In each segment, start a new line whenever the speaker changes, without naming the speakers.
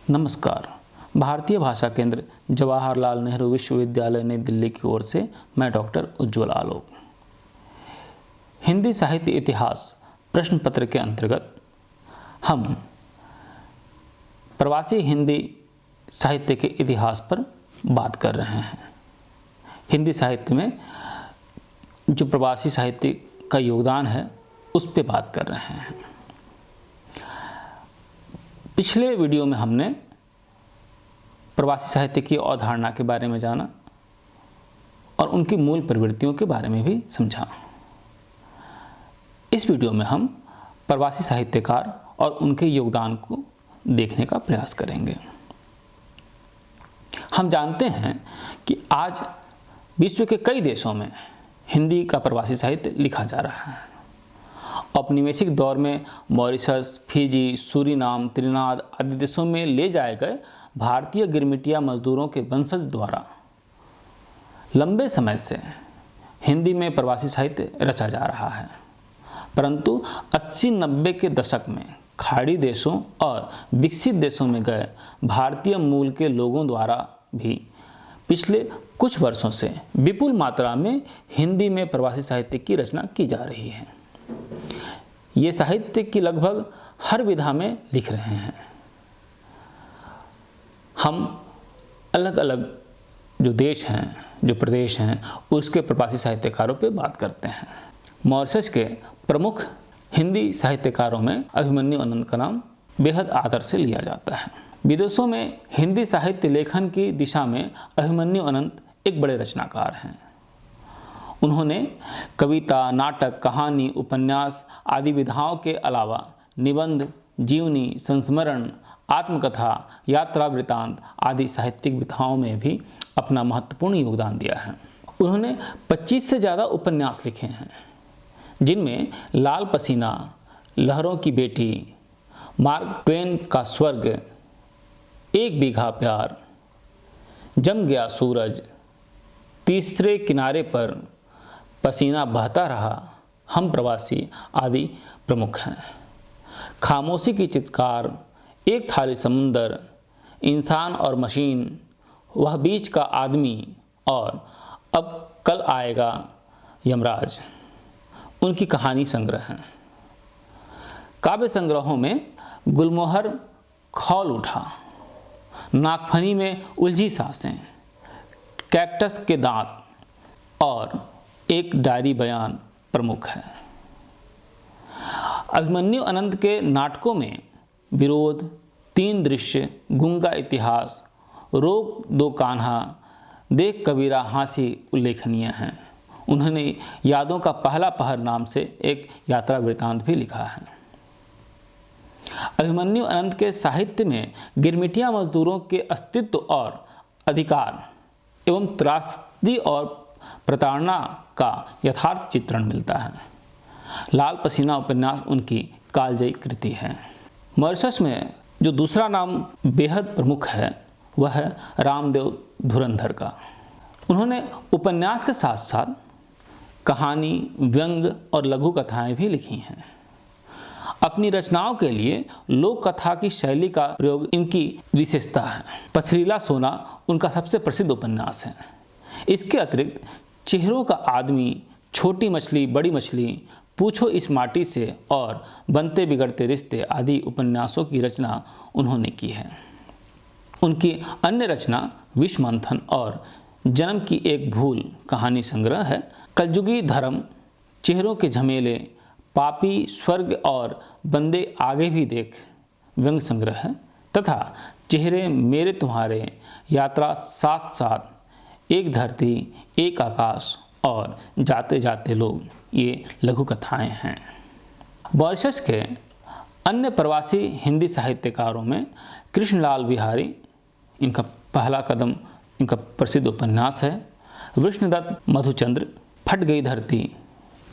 नमस्कार। भारतीय भाषा केंद्र जवाहरलाल नेहरू विश्वविद्यालय नई दिल्ली की ओर से मैं डॉक्टर उज्ज्वल आलोक। हिंदी साहित्य इतिहास प्रश्न पत्र के अंतर्गत हम प्रवासी हिंदी साहित्य के इतिहास पर बात कर रहे हैं। हिंदी साहित्य में जो प्रवासी साहित्य का योगदान है उस पर बात कर रहे हैं। पिछले वीडियो में हमने प्रवासी साहित्य की अवधारणा के बारे में जाना और उनकी मूल प्रवृत्तियों के बारे में भी समझा। इस वीडियो में हम प्रवासी साहित्यकार और उनके योगदान को देखने का प्रयास करेंगे। हम जानते हैं कि आज विश्व के कई देशों में हिंदी का प्रवासी साहित्य लिखा जा रहा है। औपनिवेशिक दौर में मॉरिशस, फिजी, सूरीनाम, त्रिनाद आदि देशों में ले जाए गए भारतीय गिरमिटिया मजदूरों के वंशज द्वारा लंबे समय से हिंदी में प्रवासी साहित्य रचा जा रहा है, परंतु 80-90 के दशक में खाड़ी देशों और विकसित देशों में गए भारतीय मूल के लोगों द्वारा भी पिछले कुछ वर्षों से विपुल मात्रा में हिंदी में प्रवासी साहित्य की रचना की जा रही है। ये साहित्य की लगभग हर विधा में लिख रहे हैं। हम अलग अलग जो देश हैं, जो प्रदेश हैं, उसके प्रवासी साहित्यकारों पे बात करते हैं। मॉरिशस के प्रमुख हिंदी साहित्यकारों में अभिमन्यु अनंत का नाम बेहद आदर से लिया जाता है। विदेशों में हिंदी साहित्य लेखन की दिशा में अभिमन्यु अनंत एक बड़े रचनाकार हैं। उन्होंने कविता, नाटक, कहानी, उपन्यास आदि विधाओं के अलावा निबंध, जीवनी, संस्मरण, आत्मकथा, यात्रा वृत्तांत आदि साहित्यिक विधाओं में भी अपना महत्वपूर्ण योगदान दिया है। उन्होंने 25 से ज़्यादा उपन्यास लिखे हैं, जिनमें लाल पसीना, लहरों की बेटी, मार्क ट्वेन का स्वर्ग, एक बीघा प्यार, जम गया सूरज, तीसरे किनारे पर, पसीना बहता रहा, हम प्रवासी आदि प्रमुख हैं। खामोशी की चित्कार, एक थाली समुंदर, इंसान और मशीन, वह बीच का आदमी और अब कल आएगा यमराज उनकी कहानी संग्रह हैं। काव्य संग्रहों में गुलमोहर खौल उठा, नागफनी में उलझी सांसें, कैक्टस के दांत और एक डायरी बयान प्रमुख है। अभिमन्यु अनंत के नाटकों में विरोध, तीन दृश्य, गूंगा इतिहास, रोक दो कान्हा, देख कबीरा हांसी उल्लेखनीय हैं। उन्होंने यादों का पहला पहर नाम से एक यात्रा वृत्तांत भी लिखा है। अभिमन्यु अनंत के साहित्य में गिरमिटिया मजदूरों के अस्तित्व और अधिकार एवं त्रासदी और प्रताड़ना का यथार्थ चित्रण मिलता है। लाल पसीना उपन्यास उनकी कालजयी कृति है। मॉरिशस में जो दूसरा नाम बेहद प्रमुख है वह है रामदेव धुरंधर का। उन्होंने उपन्यास के साथ साथ कहानी, व्यंग और लघु कथाएं भी लिखी हैं। अपनी रचनाओं के लिए लोक कथा की शैली का प्रयोग इनकी विशेषता है। पथरीला सोना उनका सबसे प्रसिद्ध उपन्यास है। इसके अतिरिक्त चेहरों का आदमी, छोटी मछली, बड़ी मछली, पूछो इस माटी से और बनते बिगड़ते रिश्ते आदि उपन्यासों की रचना उन्होंने की है। उनकी अन्य रचना विष मंथन और जन्म की एक भूल कहानी संग्रह है। कलयुगी धर्म, चेहरों के झमेले, पापी, स्वर्ग और बंदे आगे भी देख व्यंग संग्रह है तथा चेहरे मेरे तुम्हारे, यात्रा साथ साथ, एक धरती, एक आकाश और जाते जाते लोग, ये लघु कथाएं हैं। मॉरिशस के अन्य प्रवासी हिंदी साहित्यकारों में कृष्णलाल बिहारी, इनका पहला कदम इनका प्रसिद्ध उपन्यास है। विष्णुदत्त मधुचंद्र, फट गई धरती,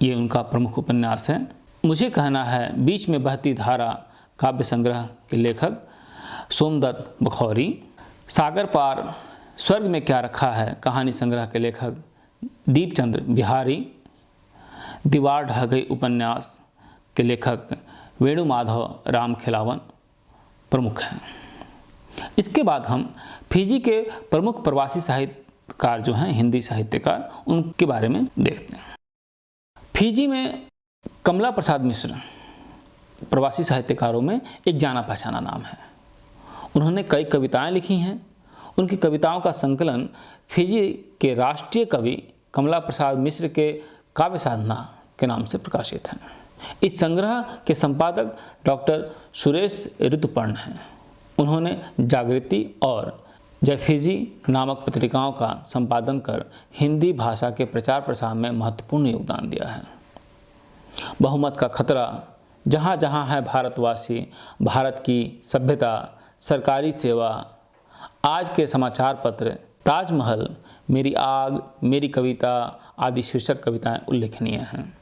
ये उनका प्रमुख उपन्यास है। मुझे कहना है, बीच में बहती धारा काव्य संग्रह के लेखक सोमदत्त बखौरी। सागर पार, स्वर्ग में क्या रखा है कहानी संग्रह के लेखक दीपचंद्र बिहारी। दीवार ढह गई उपन्यास के लेखक वेणुमाधव राम खिलावन प्रमुख हैं। इसके बाद हम फिजी के प्रमुख प्रवासी साहित्यकार जो हैं, हिंदी साहित्यकार, उनके बारे में देखते हैं। फिजी में कमला प्रसाद मिश्र प्रवासी साहित्यकारों में एक जाना पहचाना नाम है। उन्होंने कई कविताएं लिखी हैं। उनकी कविताओं का संकलन फिजी के राष्ट्रीय कवि कमला प्रसाद मिश्र के काव्य साधना के नाम से प्रकाशित है। इस संग्रह के संपादक डॉक्टर सुरेश ऋतुपर्ण हैं। उन्होंने जागृति और जय फिजी नामक पत्रिकाओं का संपादन कर हिंदी भाषा के प्रचार प्रसार में महत्वपूर्ण योगदान दिया है। बहुमत का खतरा, जहाँ जहाँ है भारतवासी, भारत की सभ्यता, सरकारी सेवा, आज के समाचार पत्र, ताजमहल, मेरी आग, मेरी कविता आदि शीर्षक कविताएं उल्लेखनीय हैं।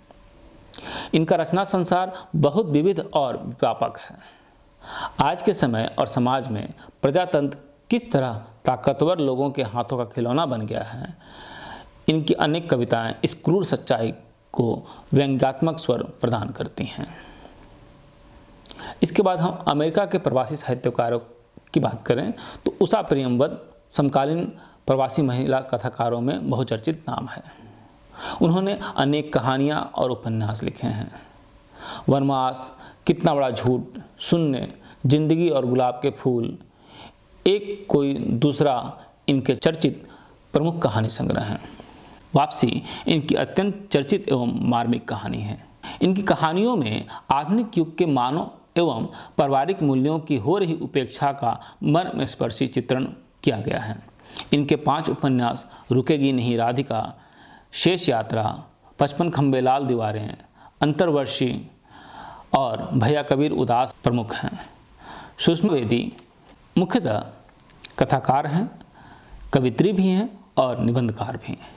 इनका रचना संसार बहुत विविध और व्यापक है। आज के समय और समाज में प्रजातंत्र किस तरह ताकतवर लोगों के हाथों का खिलौना बन गया है, इनकी अनेक कविताएं इस क्रूर सच्चाई को व्यंग्यात्मक स्वर प्रदान करती हैं। इसके बाद हम अमेरिका के प्रवासी साहित्यकारों की बात करें तो उषा प्रियमवद समकालीन प्रवासी महिला कथाकारों में बहुचर्चित नाम है। उन्होंने अनेक कहानियाँ और उपन्यास लिखे हैं। वनवास, कितना बड़ा झूठ, शून्य, जिंदगी और गुलाब के फूल, एक कोई दूसरा इनके चर्चित प्रमुख कहानी संग्रह हैं। वापसी इनकी अत्यंत चर्चित एवं मार्मिक कहानी है। इनकी कहानियों में आधुनिक युग के मानव एवं पारिवारिक मूल्यों की हो रही उपेक्षा का मर्मस्पर्शी चित्रण किया गया है। इनके 5 उपन्यास रुकेगी नहीं राधिका, शेष यात्रा, 55 खंबे लाल दीवारें, अंतर्वर्षी और भैया कबीर उदास प्रमुख हैं। सुषमा बेदी मुख्यतः कथाकार हैं, कवित्री भी हैं और निबंधकार भी हैं।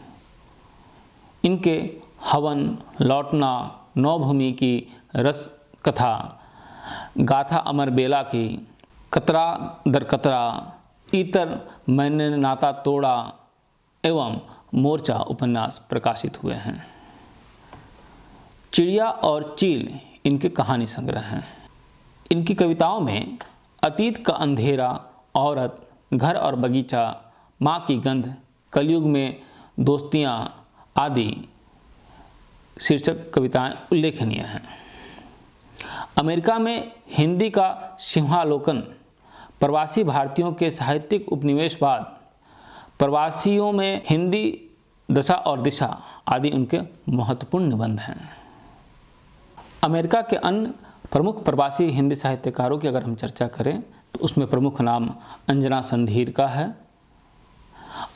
इनके हवन, लौटना, नौभूमि की रस कथा, गाथा अमर बेला की, कतरा दर कतरा, इतर मैंने नाता तोड़ा एवं मोर्चा उपन्यास प्रकाशित हुए हैं। चिड़िया और चील इनके कहानी संग्रह हैं। इनकी कविताओं में अतीत का अंधेरा, औरत, घर और बगीचा, माँ की गंध, कलयुग में दोस्तियाँ आदि शीर्षक कविताएं उल्लेखनीय हैं। अमेरिका में हिंदी का सिंहावलोकन, प्रवासी भारतीयों के साहित्यिक उपनिवेशवाद, प्रवासियों में हिंदी दशा और दिशा आदि उनके महत्वपूर्ण निबंध हैं। अमेरिका के अन्य प्रमुख प्रवासी हिंदी साहित्यकारों की अगर हम चर्चा करें तो उसमें प्रमुख नाम अंजना संधीर का है,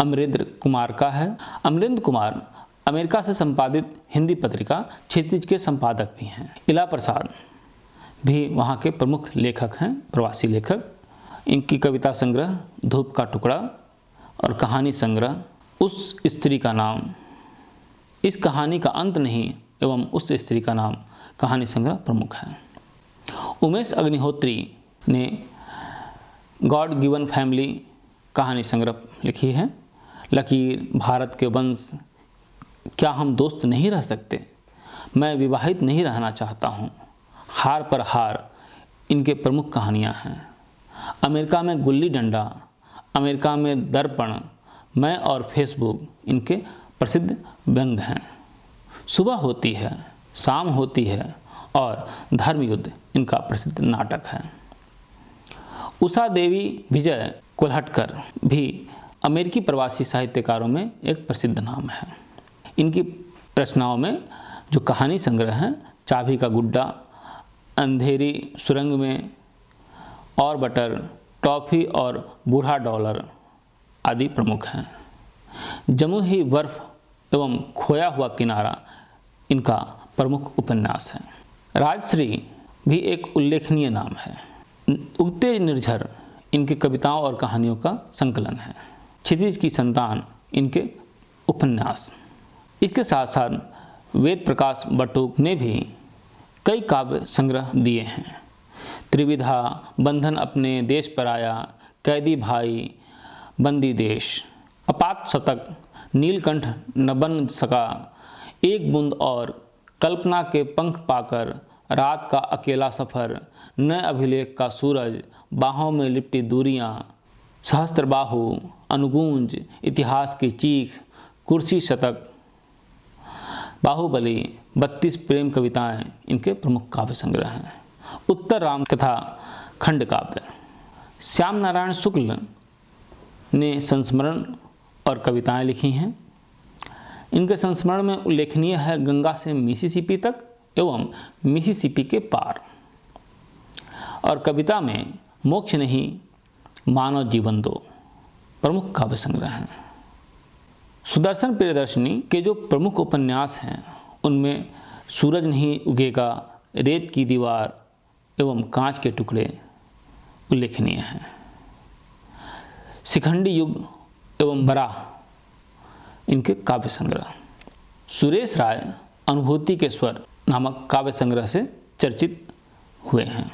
अमरेंद्र कुमार का है। अमरेंद्र कुमार अमेरिका से संपादित हिंदी पत्रिका क्षितिज के संपादक भी हैं। इला प्रसाद भी वहाँ के प्रमुख लेखक हैं, प्रवासी लेखक। इनकी कविता संग्रह धूप का टुकड़ा और कहानी संग्रह उस स्त्री का नाम, इस कहानी का अंत नहीं एवं उस स्त्री का नाम कहानी संग्रह प्रमुख है। उमेश अग्निहोत्री ने गॉड गिवन फैमिली कहानी संग्रह लिखी है। लकीर, भारत के वंश, क्या हम दोस्त नहीं रह सकते, मैं विवाहित नहीं रहना चाहता हूँ, हार पर हार इनके प्रमुख कहानियाँ हैं। अमेरिका में गुल्ली डंडा, अमेरिका में दर्पण, मैं और फेसबुक इनके प्रसिद्ध व्यंग्य हैं। सुबह होती है, शाम होती है और धर्मयुद्ध इनका प्रसिद्ध नाटक है। उषा देवी विजय कोल्हटकर भी अमेरिकी प्रवासी साहित्यकारों में एक प्रसिद्ध नाम है। इनकी रचनाओं में जो कहानी संग्रह हैं, चाबी का गुड्डा, अंधेरी सुरंग में, और बटर, टॉफ़ी और बूढ़ा डॉलर आदि प्रमुख हैं। जमुई बर्फ एवं खोया हुआ किनारा इनका प्रमुख उपन्यास है। राजश्री भी एक उल्लेखनीय नाम है। उगते निर्झर इनकी कविताओं और कहानियों का संकलन है। क्षितिज की संतान इनके उपन्यास। इसके साथ साथ वेद प्रकाश बटुक ने भी कई काव्य संग्रह दिए हैं। त्रिविधा, बंधन अपने देश पर आया, कैदी भाई, बंदी देश, अपात शतक, नीलकंठ न बन सका, एक बूंद और, कल्पना के पंख पाकर, रात का अकेला सफ़र, न अभिलेख का सूरज, बाहों में लिपटी दूरियां, सहस्त्रबाहु, अनुगूंज, इतिहास की चीख, कुर्सी शतक, बाहुबली, 32 प्रेम कविताएं इनके प्रमुख काव्य संग्रह हैं। उत्तर राम कथा खंड काव्य, श्याम नारायण शुक्ल ने संस्मरण और कविताएं लिखी हैं। इनके संस्मरण में उल्लेखनीय है गंगा से मिसिसिपी तक एवं मिसिसिपी के पार, और कविता में मोक्ष नहीं मानव जीवन दो प्रमुख काव्य संग्रह हैं। सुदर्शन प्रियदर्शनी के जो प्रमुख उपन्यास हैं उनमें सूरज नहीं उगेगा, रेत की दीवार एवं कांच के टुकड़े उल्लेखनीय हैं। शिखंडी युग एवं बराह इनके काव्य संग्रह। सुरेश राय अनुभूति के स्वर नामक काव्य संग्रह से चर्चित हुए हैं।